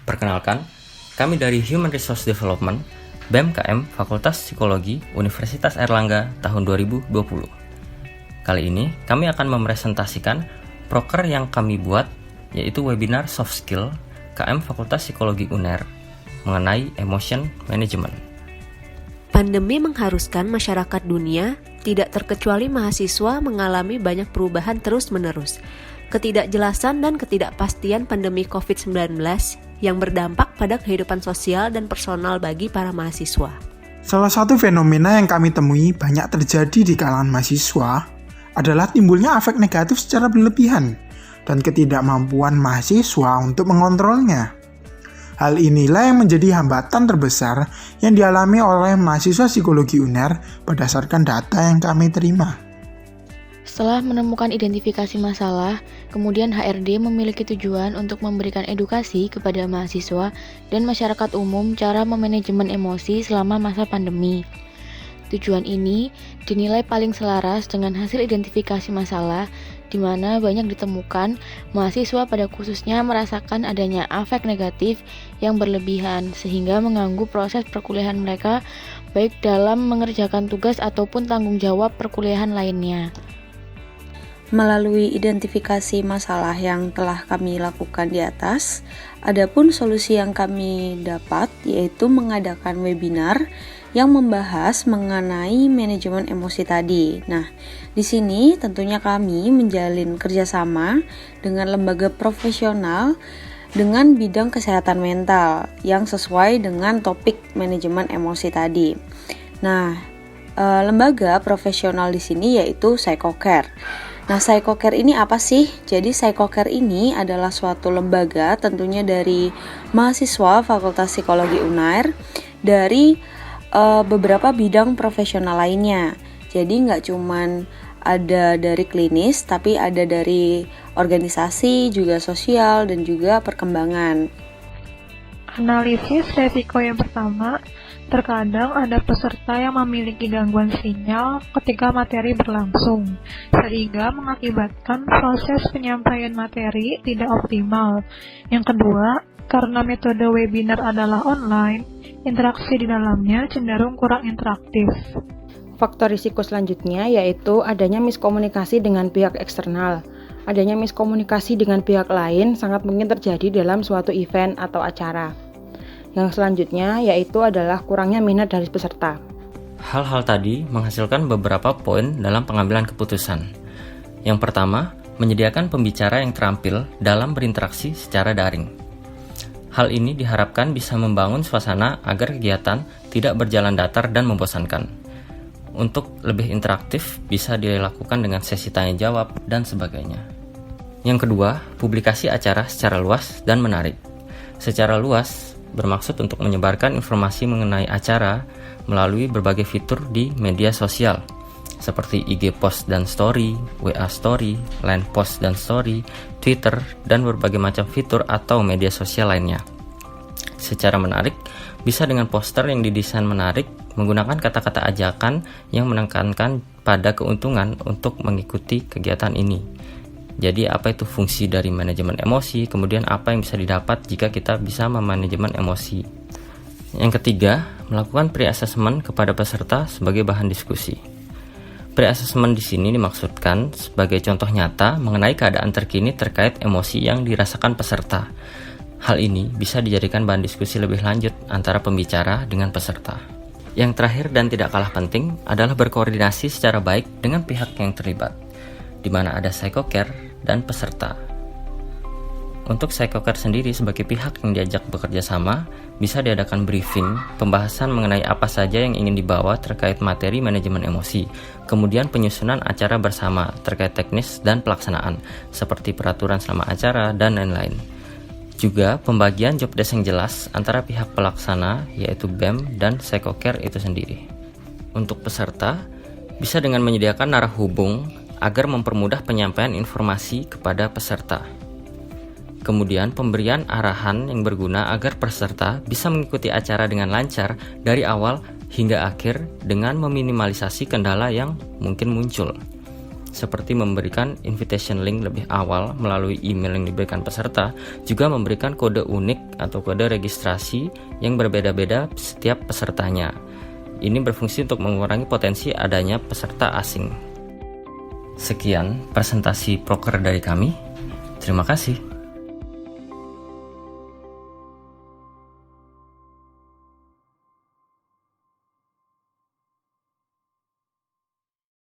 Perkenalkan, kami dari Human Resource Development, BEM Fakultas Psikologi Universitas Airlangga tahun 2020. Kali ini kami akan mempresentasikan proker yang kami buat, yaitu webinar Soft Skill KM Fakultas Psikologi UNER mengenai Emotion Management. Pandemi mengharuskan masyarakat dunia, tidak terkecuali mahasiswa, mengalami banyak perubahan terus-menerus. Ketidakjelasan dan ketidakpastian pandemi COVID-19 yang berdampak pada kehidupan sosial dan personal bagi para mahasiswa. Salah satu fenomena yang kami temui banyak terjadi di kalangan mahasiswa adalah timbulnya efek negatif secara berlebihan dan ketidakmampuan mahasiswa untuk mengontrolnya. Hal inilah yang menjadi hambatan terbesar yang dialami oleh mahasiswa psikologi UNER berdasarkan data yang kami terima. Setelah menemukan identifikasi masalah, kemudian HRD memiliki tujuan untuk memberikan edukasi kepada mahasiswa dan masyarakat umum cara memanajemen emosi selama masa pandemi. Tujuan ini dinilai paling selaras dengan hasil identifikasi masalah, di mana banyak ditemukan mahasiswa pada khususnya merasakan adanya afek negatif yang berlebihan sehingga mengganggu proses perkuliahan mereka baik dalam mengerjakan tugas ataupun tanggung jawab perkuliahan lainnya. Melalui identifikasi masalah yang telah kami lakukan di atas, adapun solusi yang kami dapat yaitu mengadakan webinar yang membahas mengenai manajemen emosi tadi. Nah, di sini tentunya kami menjalin kerjasama dengan lembaga profesional dengan bidang kesehatan mental yang sesuai dengan topik manajemen emosi tadi. Nah, lembaga profesional di sini yaitu PsychoCare. Nah, PsychoCare ini apa sih? Jadi PsychoCare ini adalah suatu lembaga tentunya dari mahasiswa Fakultas Psikologi UNAIR dari beberapa bidang profesional lainnya. Jadi nggak cuman ada dari klinis, tapi ada dari organisasi, juga sosial, dan juga perkembangan. Analisis resiko yang pertama, terkadang ada peserta yang memiliki gangguan sinyal ketika materi berlangsung, sehingga mengakibatkan proses penyampaian materi tidak optimal. Yang kedua, karena metode webinar adalah online, interaksi di dalamnya cenderung kurang interaktif. Faktor risiko selanjutnya yaitu adanya miskomunikasi dengan pihak eksternal. Adanya miskomunikasi dengan pihak lain sangat mungkin terjadi dalam suatu event atau acara. Yang selanjutnya yaitu adalah kurangnya minat dari peserta. Hal-hal tadi menghasilkan beberapa poin dalam pengambilan keputusan. Yang pertama, menyediakan pembicara yang terampil dalam berinteraksi secara daring. Hal ini diharapkan bisa membangun suasana agar kegiatan tidak berjalan datar dan membosankan. Untuk lebih interaktif, bisa dilakukan dengan sesi tanya jawab dan sebagainya. Yang kedua, publikasi acara secara luas dan menarik. Secara luas bermaksud untuk menyebarkan informasi mengenai acara melalui berbagai fitur di media sosial seperti IG Post dan Story, WA Story, Line Post dan Story, Twitter, dan berbagai macam fitur atau media sosial lainnya. Secara menarik, bisa dengan poster yang didesain menarik, menggunakan kata-kata ajakan yang menekankan pada keuntungan untuk mengikuti kegiatan ini. Jadi apa itu fungsi dari manajemen emosi, kemudian apa yang bisa didapat jika kita bisa memanajemen emosi. Yang ketiga, melakukan pre-assessment kepada peserta sebagai bahan diskusi. Pre-assessment di sini dimaksudkan sebagai contoh nyata mengenai keadaan terkini terkait emosi yang dirasakan peserta. Hal ini bisa dijadikan bahan diskusi lebih lanjut antara pembicara dengan peserta. Yang terakhir dan tidak kalah penting adalah berkoordinasi secara baik dengan pihak yang terlibat, di mana ada PsychoCare dan peserta. Untuk PsychoCare sendiri sebagai pihak yang diajak bekerja sama, bisa diadakan briefing, pembahasan mengenai apa saja yang ingin dibawa terkait materi manajemen emosi, kemudian penyusunan acara bersama terkait teknis dan pelaksanaan, seperti peraturan selama acara dan lain-lain. Juga pembagian job desk yang jelas antara pihak pelaksana, yaitu BEM dan PsychoCare itu sendiri. Untuk peserta, bisa dengan menyediakan narah hubung agar mempermudah penyampaian informasi kepada peserta. Kemudian pemberian arahan yang berguna agar peserta bisa mengikuti acara dengan lancar dari awal hingga akhir dengan meminimalisasi kendala yang mungkin muncul. seperti memberikan invitation link lebih awal melalui email yang diberikan peserta, juga memberikan kode unik atau kode registrasi yang berbeda-beda setiap pesertanya. Ini berfungsi untuk mengurangi potensi adanya peserta asing. Sekian presentasi proker dari kami. Terima kasih.